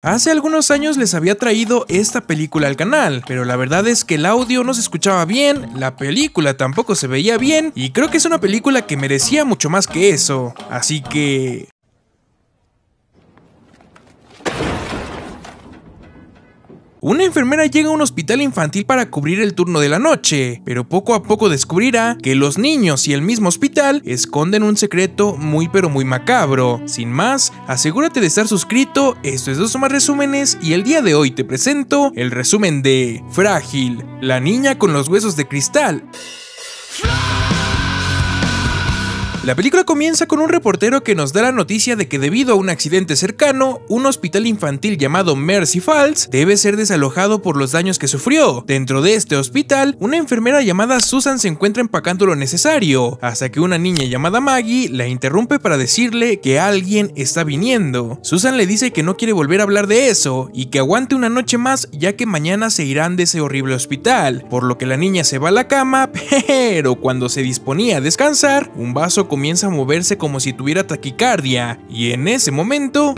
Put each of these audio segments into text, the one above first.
Hace algunos años les había traído esta película al canal, pero la verdad es que el audio no se escuchaba bien, la película tampoco se veía bien, y creo que es una película que merecía mucho más que eso, así que... Una enfermera llega a un hospital infantil para cubrir el turno de la noche, pero poco a poco descubrirá que los niños y el mismo hospital esconden un secreto muy pero muy macabro. Sin más, asegúrate de estar suscrito, esto es Dos o Más Resúmenes y el día de hoy te presento el resumen de Frágil, la niña con los huesos de cristal. La película comienza con un reportero que nos da la noticia de que debido a un accidente cercano, un hospital infantil llamado Mercy Falls debe ser desalojado por los daños que sufrió. Dentro de este hospital, una enfermera llamada Susan se encuentra empacando lo necesario, hasta que una niña llamada Maggie la interrumpe para decirle que alguien está viniendo. Susan le dice que no quiere volver a hablar de eso, y que aguante una noche más ya que mañana se irán de ese horrible hospital, por lo que la niña se va a la cama, pero cuando se disponía a descansar, un vaso comienza a moverse como si tuviera taquicardia, y en ese momento...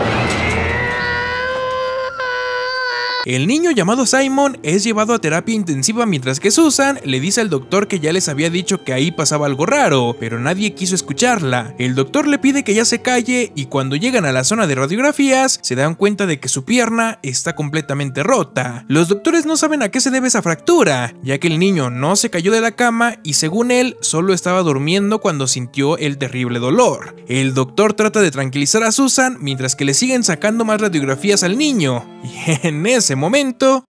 el niño llamado Simon es llevado a terapia intensiva mientras que Susan le dice al doctor que ya les había dicho que ahí pasaba algo raro, pero nadie quiso escucharla. El doctor le pide que ya se calle y cuando llegan a la zona de radiografías se dan cuenta de que su pierna está completamente rota. Los doctores no saben a qué se debe esa fractura, ya que el niño no se cayó de la cama y según él solo estaba durmiendo cuando sintió el terrible dolor. El doctor trata de tranquilizar a Susan mientras que le siguen sacando más radiografías al niño, y en ese momento...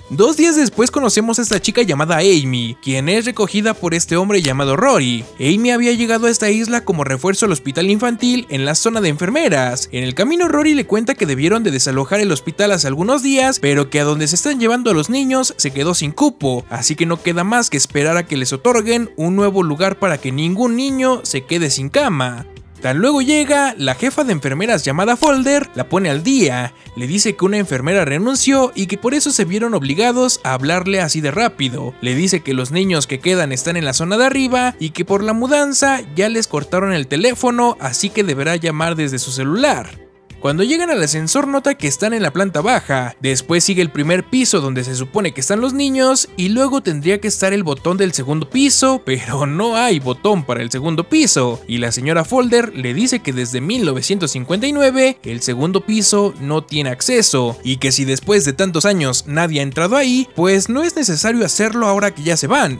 2 días después conocemos a esta chica llamada Amy, quien es recogida por este hombre llamado Rory. Amy había llegado a esta isla como refuerzo al hospital infantil en la zona de enfermeras. En el camino Rory le cuenta que debieron de desalojar el hospital hace algunos días, pero que a donde se están llevando a los niños se quedó sin cupo, así que no queda más que esperar a que les otorguen un nuevo lugar para que ningún niño se quede sin cama. Tan luego llega, la jefa de enfermeras llamada Folder la pone al día, le dice que una enfermera renunció y que por eso se vieron obligados a hablarle así de rápido. Le dice que los niños que quedan están en la zona de arriba y que por la mudanza ya les cortaron el teléfono, así que deberá llamar desde su celular. Cuando llegan al ascensor nota que están en la planta baja, después sigue el primer piso donde se supone que están los niños y luego tendría que estar el botón del segundo piso, pero no hay botón para el segundo piso y la señora Folder le dice que desde 1959 el segundo piso no tiene acceso y que si después de tantos años nadie ha entrado ahí, pues no es necesario hacerlo ahora que ya se van.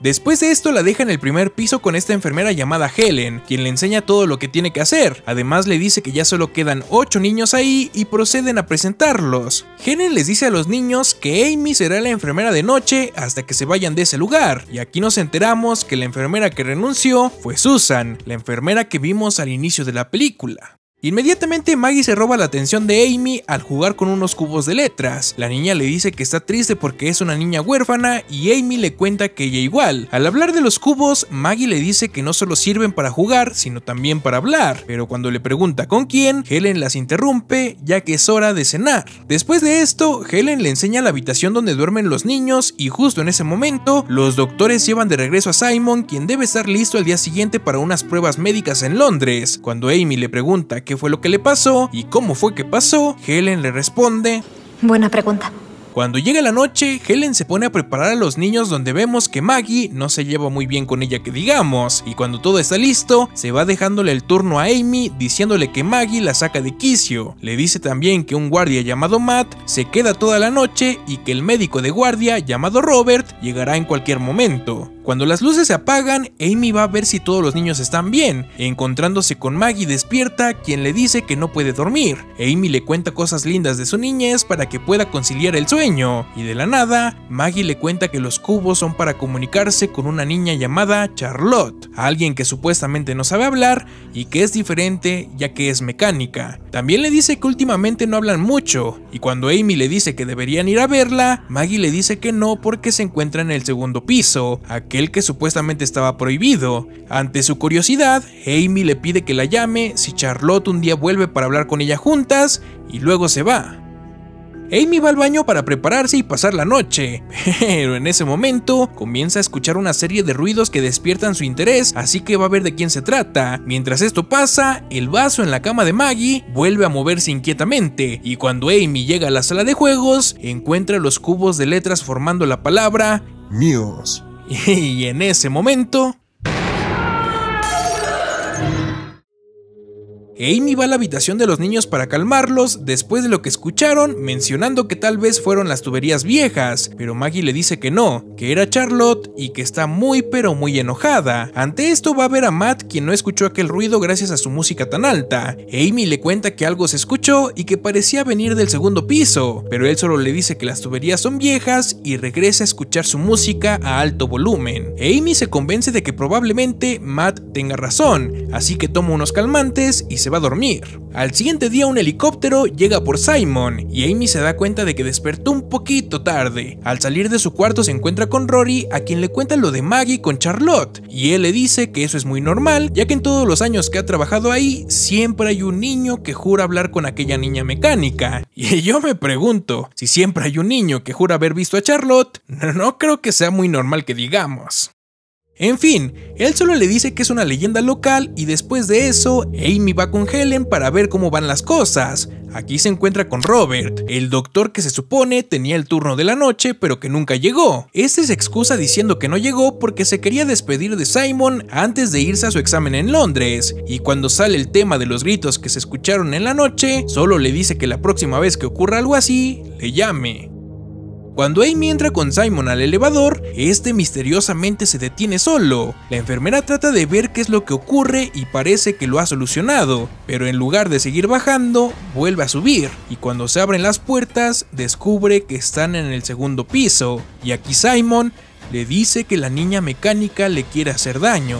Después de esto la deja en el primer piso con esta enfermera llamada Helen, quien le enseña todo lo que tiene que hacer. Además le dice que ya solo quedan 8 niños ahí y proceden a presentarlos. Helen les dice a los niños que Amy será la enfermera de noche hasta que se vayan de ese lugar. Y aquí nos enteramos que la enfermera que renunció fue Susan, la enfermera que vimos al inicio de la película. Inmediatamente Maggie se roba la atención de Amy al jugar con unos cubos de letras. La niña le dice que está triste porque es una niña huérfana y Amy le cuenta que ella igual. Al hablar de los cubos, Maggie le dice que no solo sirven para jugar, sino también para hablar. Pero cuando le pregunta con quién, Helen las interrumpe ya que es hora de cenar. Después de esto, Helen le enseña la habitación donde duermen los niños y justo en ese momento, los doctores llevan de regreso a Simon, quien debe estar listo al día siguiente para unas pruebas médicas en Londres. Cuando Amy le pregunta qué fue lo que le pasó y cómo fue que pasó, Helen le responde: buena pregunta. Cuando llega la noche, Helen se pone a preparar a los niños donde vemos que Maggie no se lleva muy bien con ella que digamos, y cuando todo está listo, se va dejándole el turno a Amy diciéndole que Maggie la saca de quicio. Le dice también que un guardia llamado Matt se queda toda la noche y que el médico de guardia llamado Robert llegará en cualquier momento. Cuando las luces se apagan, Amy va a ver si todos los niños están bien, encontrándose con Maggie despierta, quien le dice que no puede dormir. Amy le cuenta cosas lindas de su niñez para que pueda conciliar el sueño, y de la nada, Maggie le cuenta que los cubos son para comunicarse con una niña llamada Charlotte, alguien que supuestamente no sabe hablar y que es diferente ya que es mecánica. También le dice que últimamente no hablan mucho, y cuando Amy le dice que deberían ir a verla, Maggie le dice que no porque se encuentra en el segundo piso, aquel que supuestamente estaba prohibido. Ante su curiosidad, Amy le pide que la llame si Charlotte un día vuelve para hablar con ella juntas y luego se va. Amy va al baño para prepararse y pasar la noche, pero en ese momento comienza a escuchar una serie de ruidos que despiertan su interés, así que va a ver de quién se trata. Mientras esto pasa, el vaso en la cama de Maggie vuelve a moverse inquietamente, y cuando Amy llega a la sala de juegos, encuentra los cubos de letras formando la palabra míos. Y en ese momento, Amy va a la habitación de los niños para calmarlos después de lo que escucharon, mencionando que tal vez fueron las tuberías viejas, pero Maggie le dice que no, que era Charlotte y que está muy pero muy enojada. Ante esto va a ver a Matt, quien no escuchó aquel ruido gracias a su música tan alta. Amy le cuenta que algo se escuchó y que parecía venir del segundo piso, pero él solo le dice que las tuberías son viejas y regresa a escuchar su música a alto volumen. Amy se convence de que probablemente Matt tenga razón, así que toma unos calmantes y se va a dormir. Al siguiente día un helicóptero llega por Simon y Amy se da cuenta de que despertó un poquito tarde. Al salir de su cuarto se encuentra con Rory, a quien le cuenta lo de Maggie con Charlotte, y él le dice que eso es muy normal, ya que en todos los años que ha trabajado ahí siempre hay un niño que jura hablar con aquella niña mecánica. Y yo me pregunto, si siempre hay un niño que jura haber visto a Charlotte, no creo que sea muy normal que digamos. En fin, él solo le dice que es una leyenda local y después de eso, Amy va con Helen para ver cómo van las cosas. Aquí se encuentra con Robert, el doctor que se supone tenía el turno de la noche pero que nunca llegó. Este se excusa diciendo que no llegó porque se quería despedir de Simon antes de irse a su examen en Londres, y cuando sale el tema de los gritos que se escucharon en la noche, solo le dice que la próxima vez que ocurra algo así, le llame. Cuando Amy entra con Simon al elevador, este misteriosamente se detiene solo. La enfermera trata de ver qué es lo que ocurre y parece que lo ha solucionado, pero en lugar de seguir bajando, vuelve a subir, y cuando se abren las puertas, descubre que están en el segundo piso, y aquí Simon le dice que la niña mecánica le quiere hacer daño.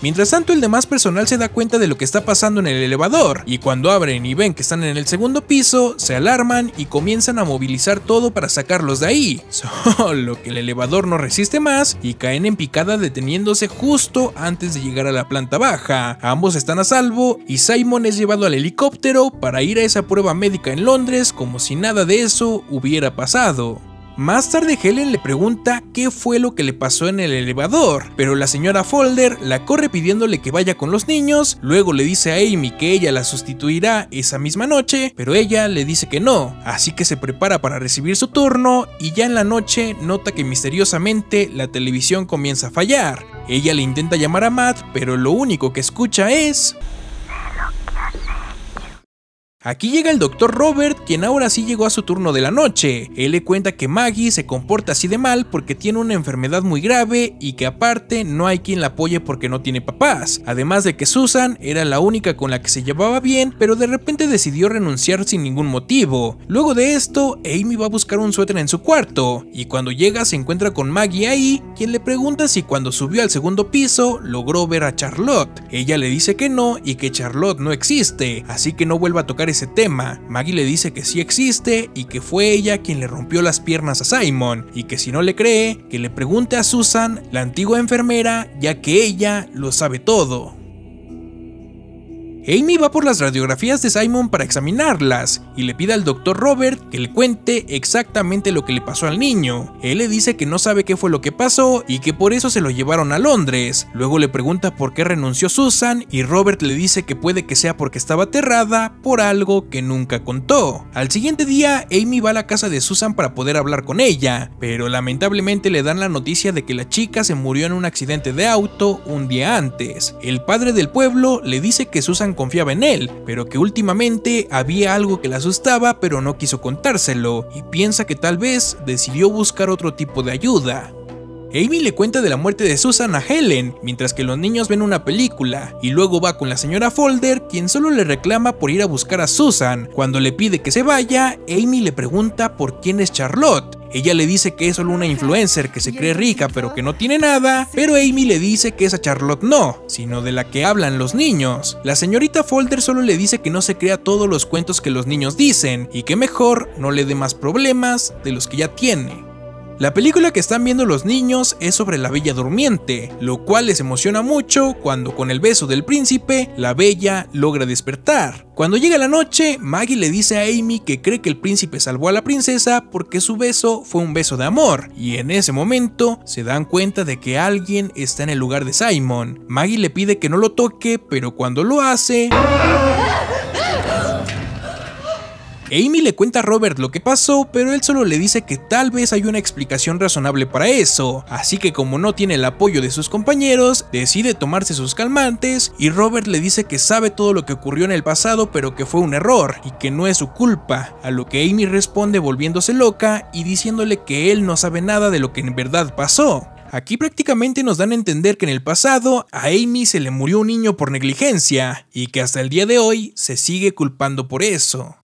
Mientras tanto, el demás personal se da cuenta de lo que está pasando en el elevador, y cuando abren y ven que están en el segundo piso, se alarman y comienzan a movilizar todo para sacarlos de ahí. Solo que el elevador no resiste más y caen en picada deteniéndose justo antes de llegar a la planta baja. Ambos están a salvo y Simon es llevado al helicóptero para ir a esa prueba médica en Londres como si nada de eso hubiera pasado. Más tarde Helen le pregunta qué fue lo que le pasó en el elevador, pero la señora Folder la corre pidiéndole que vaya con los niños. Luego le dice a Amy que ella la sustituirá esa misma noche, pero ella le dice que no, así que se prepara para recibir su turno y ya en la noche nota que misteriosamente la televisión comienza a fallar. Ella le intenta llamar a Matt, pero lo único que escucha es... Aquí llega el Dr. Robert, quien ahora sí llegó a su turno de la noche. Él le cuenta que Maggie se comporta así de mal porque tiene una enfermedad muy grave y que aparte no hay quien la apoye porque no tiene papás. Además de que Susan era la única con la que se llevaba bien, pero de repente decidió renunciar sin ningún motivo. Luego de esto, Amy va a buscar un suéter en su cuarto, y cuando llega se encuentra con Maggie ahí, quien le pregunta si cuando subió al segundo piso logró ver a Charlotte. Ella le dice que no y que Charlotte no existe, así que no vuelva a tocar ese tema. Maggie le dice que sí existe y que fue ella quien le rompió las piernas a Simon, y que si no le cree, que le pregunte a Susan, la antigua enfermera, ya que ella lo sabe todo. Amy va por las radiografías de Simon para examinarlas y le pide al Dr. Robert que le cuente exactamente lo que le pasó al niño. Él le dice que no sabe qué fue lo que pasó y que por eso se lo llevaron a Londres. Luego le pregunta por qué renunció Susan y Robert le dice que puede que sea porque estaba aterrada por algo que nunca contó. Al siguiente día, Amy va a la casa de Susan para poder hablar con ella, pero lamentablemente le dan la noticia de que la chica se murió en un accidente de auto un día antes. El padre del pueblo le dice que Susan confiaba en él, pero que últimamente había algo que la asustaba pero no quiso contárselo, y piensa que tal vez decidió buscar otro tipo de ayuda. Amy le cuenta de la muerte de Susan a Helen, mientras que los niños ven una película, y luego va con la señora Folder, quien solo le reclama por ir a buscar a Susan. Cuando le pide que se vaya, Amy le pregunta por quién es Charlotte. Ella le dice que es solo una influencer que se cree rica pero que no tiene nada, pero Amy le dice que esa Charlotte no, sino de la que hablan los niños. La señorita Folder solo le dice que no se crea todos los cuentos que los niños dicen, y que mejor no le dé más problemas de los que ya tiene. La película que están viendo los niños es sobre la Bella Durmiente, lo cual les emociona mucho cuando con el beso del príncipe, la Bella logra despertar. Cuando llega la noche, Maggie le dice a Amy que cree que el príncipe salvó a la princesa porque su beso fue un beso de amor, y en ese momento se dan cuenta de que alguien está en el lugar de Simon. Maggie le pide que no lo toque, pero cuando lo hace... Amy le cuenta a Robert lo que pasó, pero él solo le dice que tal vez hay una explicación razonable para eso, así que como no tiene el apoyo de sus compañeros, decide tomarse sus calmantes y Robert le dice que sabe todo lo que ocurrió en el pasado pero que fue un error y que no es su culpa, a lo que Amy responde volviéndose loca y diciéndole que él no sabe nada de lo que en verdad pasó. Aquí prácticamente nos dan a entender que en el pasado a Amy se le murió un niño por negligencia y que hasta el día de hoy se sigue culpando por eso.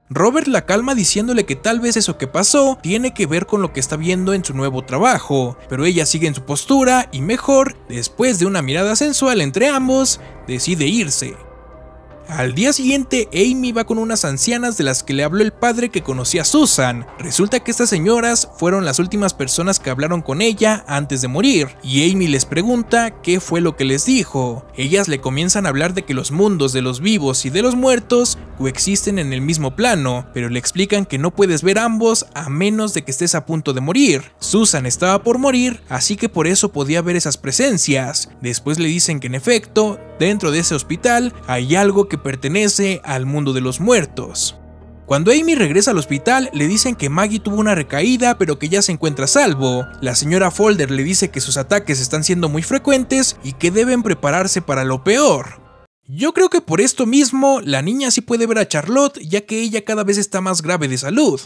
Robert la calma diciéndole que tal vez eso que pasó tiene que ver con lo que está viendo en su nuevo trabajo, pero ella sigue en su postura y mejor, después de una mirada sensual entre ambos, decide irse. Al día siguiente, Amy va con unas ancianas de las que le habló el padre que conocía a Susan. Resulta que estas señoras fueron las últimas personas que hablaron con ella antes de morir, y Amy les pregunta qué fue lo que les dijo. Ellas le comienzan a hablar de que los mundos de los vivos y de los muertos coexisten en el mismo plano, pero le explican que no puedes ver ambos a menos de que estés a punto de morir. Susan estaba por morir, así que por eso podía ver esas presencias. Después le dicen que en efecto, dentro de ese hospital hay algo que pertenece al mundo de los muertos. Cuando Amy regresa al hospital, le dicen que Maggie tuvo una recaída pero que ya se encuentra a salvo. La señora Folder le dice que sus ataques están siendo muy frecuentes y que deben prepararse para lo peor. Yo creo que por esto mismo, la niña sí puede ver a Charlotte, ya que ella cada vez está más grave de salud.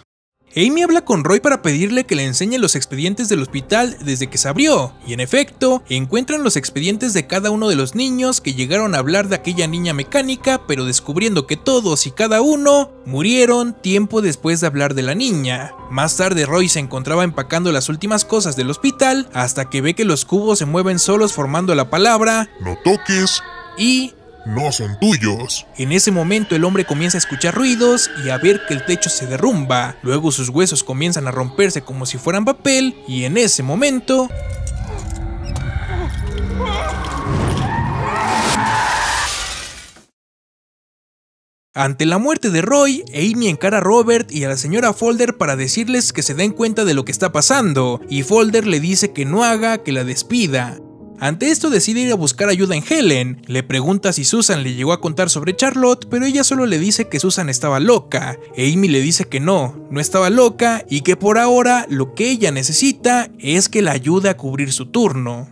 Amy habla con Roy para pedirle que le enseñe los expedientes del hospital desde que se abrió, y en efecto, encuentran los expedientes de cada uno de los niños que llegaron a hablar de aquella niña mecánica, pero descubriendo que todos y cada uno murieron tiempo después de hablar de la niña. Más tarde Roy se encontraba empacando las últimas cosas del hospital, hasta que ve que los cubos se mueven solos formando la palabra "no toques" y "no son tuyos". En ese momento el hombre comienza a escuchar ruidos y a ver que el techo se derrumba, luego sus huesos comienzan a romperse como si fueran papel y en ese momento... Ante la muerte de Roy, Amy encara a Robert y a la señora Folder para decirles que se den cuenta de lo que está pasando, y Folder le dice que no haga que la despida. Ante esto decide ir a buscar ayuda en Helen, le pregunta si Susan le llegó a contar sobre Charlotte, pero ella solo le dice que Susan estaba loca. Amy le dice que no estaba loca y que por ahora lo que ella necesita es que la ayude a cubrir su turno.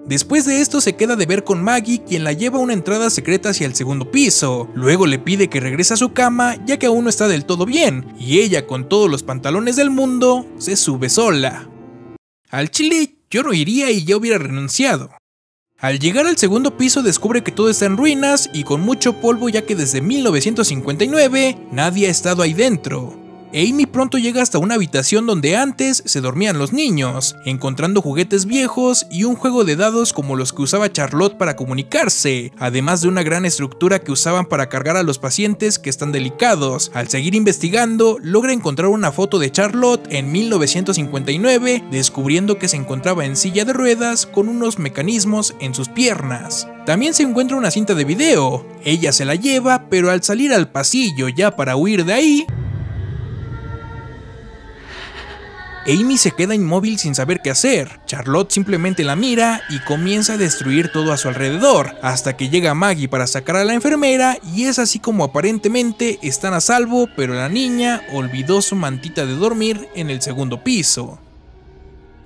Después de esto se queda de ver con Maggie, quien la lleva a una entrada secreta hacia el segundo piso. Luego le pide que regrese a su cama ya que aún no está del todo bien, y ella con todos los pantalones del mundo se sube sola. Al chile yo no iría y ya hubiera renunciado. Al llegar al segundo piso descubre que todo está en ruinas y con mucho polvo ya que desde 1959 nadie ha estado ahí dentro. Amy pronto llega hasta una habitación donde antes se dormían los niños, encontrando juguetes viejos y un juego de dados como los que usaba Charlotte para comunicarse, además de una gran estructura que usaban para cargar a los pacientes que están delicados. Al seguir investigando, logra encontrar una foto de Charlotte en 1959, descubriendo que se encontraba en silla de ruedas con unos mecanismos en sus piernas. También se encuentra una cinta de video, ella se la lleva, pero al salir al pasillo ya para huir de ahí, Amy se queda inmóvil sin saber qué hacer. Charlotte simplemente la mira y comienza a destruir todo a su alrededor, hasta que llega Maggie para sacar a la enfermera y es así como aparentemente están a salvo, pero la niña olvidó su mantita de dormir en el segundo piso.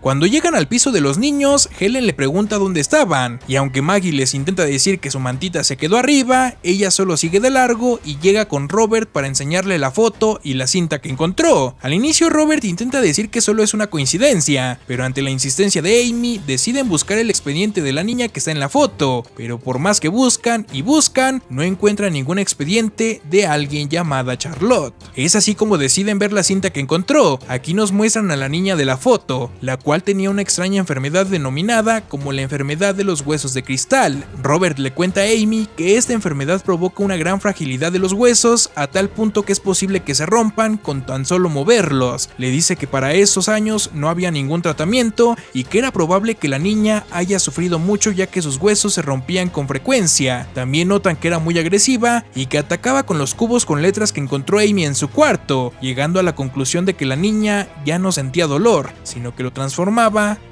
Cuando llegan al piso de los niños, Helen le pregunta dónde estaban, y aunque Maggie les intenta decir que su mantita se quedó arriba, ella solo sigue de largo y llega con Robert para enseñarle la foto y la cinta que encontró. Al inicio Robert intenta decir que solo es una coincidencia, pero ante la insistencia de Amy, deciden buscar el expediente de la niña que está en la foto, pero por más que buscan y buscan, no encuentran ningún expediente de alguien llamada Charlotte. Es así como deciden ver la cinta que encontró. Aquí nos muestran a la niña de la foto, la cual cual tenía una extraña enfermedad denominada como la enfermedad de los huesos de cristal. Robert le cuenta a Amy que esta enfermedad provoca una gran fragilidad de los huesos a tal punto que es posible que se rompan con tan solo moverlos. Le dice que para esos años no había ningún tratamiento y que era probable que la niña haya sufrido mucho ya que sus huesos se rompían con frecuencia. También notan que era muy agresiva y que atacaba con los cubos con letras que encontró Amy en su cuarto, llegando a la conclusión de que la niña ya no sentía dolor, sino que lo transformaba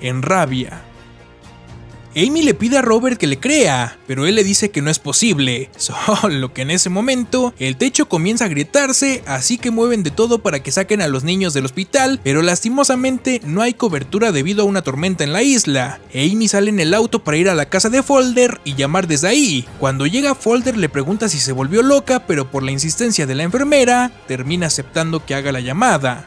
en rabia. Amy le pide a Robert que le crea, pero él le dice que no es posible, solo que en ese momento el techo comienza a agrietarse, así que mueven de todo para que saquen a los niños del hospital, pero lastimosamente no hay cobertura debido a una tormenta en la isla. Amy sale en el auto para ir a la casa de Folder y llamar desde ahí. Cuando llega, Folder le pregunta si se volvió loca, pero por la insistencia de la enfermera, termina aceptando que haga la llamada.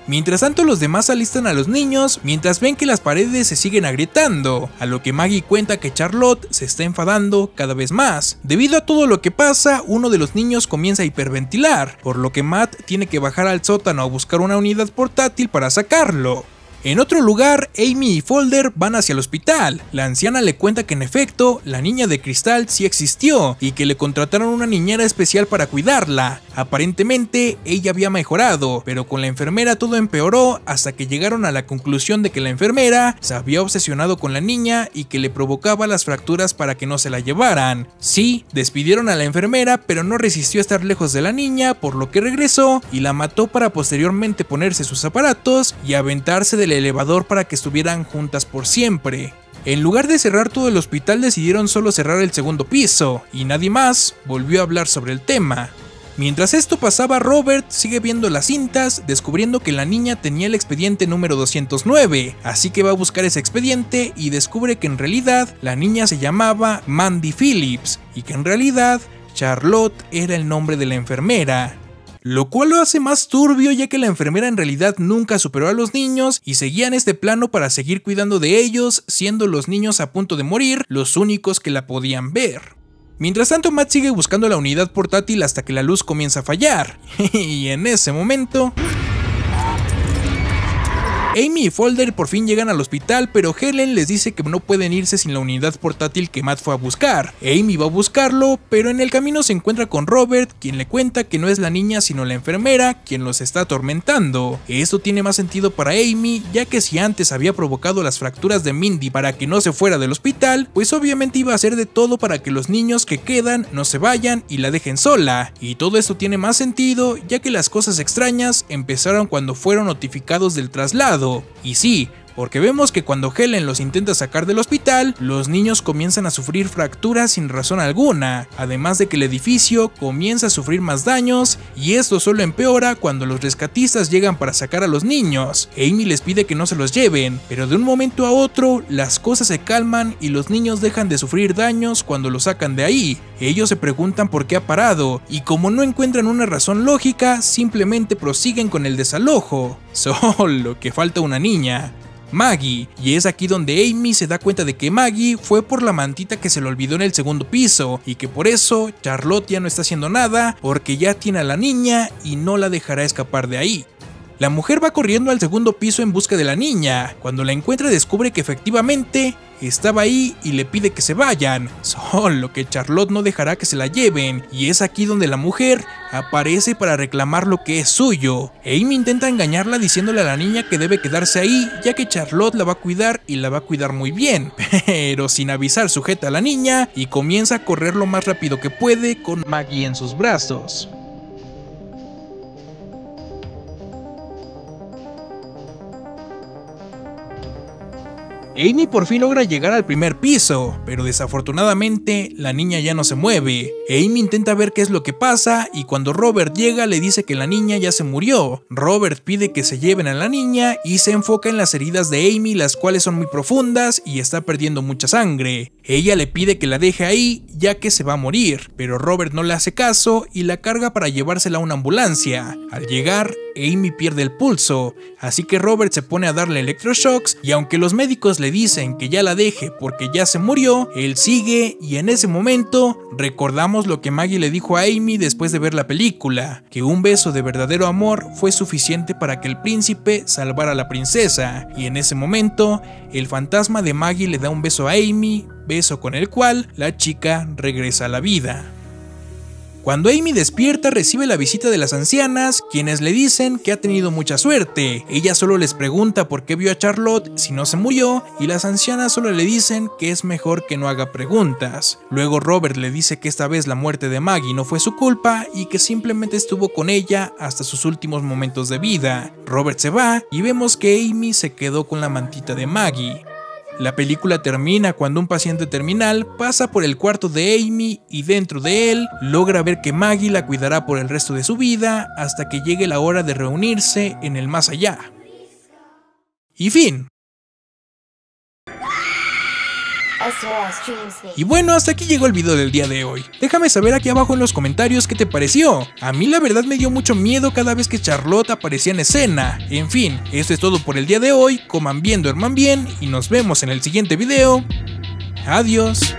Mientras tanto, los demás alistan a los niños mientras ven que las paredes se siguen agrietando, a lo que Maggie cuenta que Charlotte se está enfadando cada vez más. Debido a todo lo que pasa, uno de los niños comienza a hiperventilar, por lo que Matt tiene que bajar al sótano a buscar una unidad portátil para sacarlo. En otro lugar, Amy y Folder van hacia el hospital. La anciana le cuenta que en efecto, la niña de cristal sí existió y que le contrataron una niñera especial para cuidarla. Aparentemente, ella había mejorado, pero con la enfermera todo empeoró hasta que llegaron a la conclusión de que la enfermera se había obsesionado con la niña y que le provocaba las fracturas para que no se la llevaran. Sí, despidieron a la enfermera, pero no resistió a estar lejos de la niña, por lo que regresó y la mató para posteriormente ponerse sus aparatos y aventarse del elevador para que estuvieran juntas por siempre. En lugar de cerrar todo el hospital, decidieron solo cerrar el segundo piso, y nadie más volvió a hablar sobre el tema. Mientras esto pasaba, Robert sigue viendo las cintas, descubriendo que la niña tenía el expediente número 209, así que va a buscar ese expediente y descubre que en realidad la niña se llamaba Mandy Phillips, y que en realidad Charlotte era el nombre de la enfermera. Lo cual lo hace más turbio, ya que la enfermera en realidad nunca superó a los niños y seguía en este plano para seguir cuidando de ellos, siendo los niños a punto de morir los únicos que la podían ver. Mientras tanto, Matt sigue buscando la unidad portátil hasta que la luz comienza a fallar, y en ese momento Amy y Folder por fin llegan al hospital, pero Helen les dice que no pueden irse sin la unidad portátil que Matt fue a buscar. Amy va a buscarlo, pero en el camino se encuentra con Robert, quien le cuenta que no es la niña sino la enfermera quien los está atormentando. Esto tiene más sentido para Amy, ya que si antes había provocado las fracturas de Mindy para que no se fuera del hospital, pues obviamente iba a hacer de todo para que los niños que quedan no se vayan y la dejen sola. Y todo esto tiene más sentido, ya que las cosas extrañas empezaron cuando fueron notificados del traslado. Y sí, porque vemos que cuando Helen los intenta sacar del hospital, los niños comienzan a sufrir fracturas sin razón alguna, además de que el edificio comienza a sufrir más daños, y esto solo empeora cuando los rescatistas llegan para sacar a los niños. Amy les pide que no se los lleven, pero de un momento a otro las cosas se calman y los niños dejan de sufrir daños cuando los sacan de ahí. Ellos se preguntan por qué ha parado, y como no encuentran una razón lógica, simplemente prosiguen con el desalojo. Solo que falta una niña, Maggie, y es aquí donde Amy se da cuenta de que Maggie fue por la mantita que se le olvidó en el segundo piso, y que por eso Charlotte ya no está haciendo nada porque ya tiene a la niña y no la dejará escapar de ahí. La mujer va corriendo al segundo piso en busca de la niña. Cuando la encuentra descubre que efectivamente estaba ahí y le pide que se vayan, solo que Charlotte no dejará que se la lleven, y es aquí donde la mujer aparece para reclamar lo que es suyo. Amy intenta engañarla diciéndole a la niña que debe quedarse ahí, ya que Charlotte la va a cuidar y la va a cuidar muy bien, pero sin avisar sujeta a la niña y comienza a correr lo más rápido que puede con Maggie en sus brazos. Amy por fin logra llegar al primer piso, pero desafortunadamente la niña ya no se mueve. Amy intenta ver qué es lo que pasa y cuando Robert llega le dice que la niña ya se murió. Robert pide que se lleven a la niña y se enfoca en las heridas de Amy, las cuales son muy profundas y está perdiendo mucha sangre. Ella le pide que la deje ahí ya que se va a morir, pero Robert no le hace caso y la carga para llevársela a una ambulancia. Al llegar, Amy pierde el pulso, así que Robert se pone a darle electroshocks y aunque los médicos le le dicen que ya la deje porque ya se murió, él sigue y en ese momento recordamos lo que Maggie le dijo a Amy después de ver la película, que un beso de verdadero amor fue suficiente para que el príncipe salvara a la princesa, y en ese momento el fantasma de Maggie le da un beso a Amy, beso con el cual la chica regresa a la vida. Cuando Amy despierta, recibe la visita de las ancianas, quienes le dicen que ha tenido mucha suerte. Ella solo les pregunta por qué vio a Charlotte si no se murió, y las ancianas solo le dicen que es mejor que no haga preguntas. Luego Robert le dice que esta vez la muerte de Maggie no fue su culpa y que simplemente estuvo con ella hasta sus últimos momentos de vida. Robert se va y vemos que Amy se quedó con la mantita de Maggie. La película termina cuando un paciente terminal pasa por el cuarto de Amy y dentro de él logra ver que Maggie la cuidará por el resto de su vida hasta que llegue la hora de reunirse en el más allá. Y fin. Y bueno, hasta aquí llegó el video del día de hoy. Déjame saber aquí abajo en los comentarios qué te pareció. A mí la verdad me dio mucho miedo cada vez que Charlotte aparecía en escena. En fin, esto es todo por el día de hoy. Coman bien, duerman bien y nos vemos en el siguiente video. Adiós.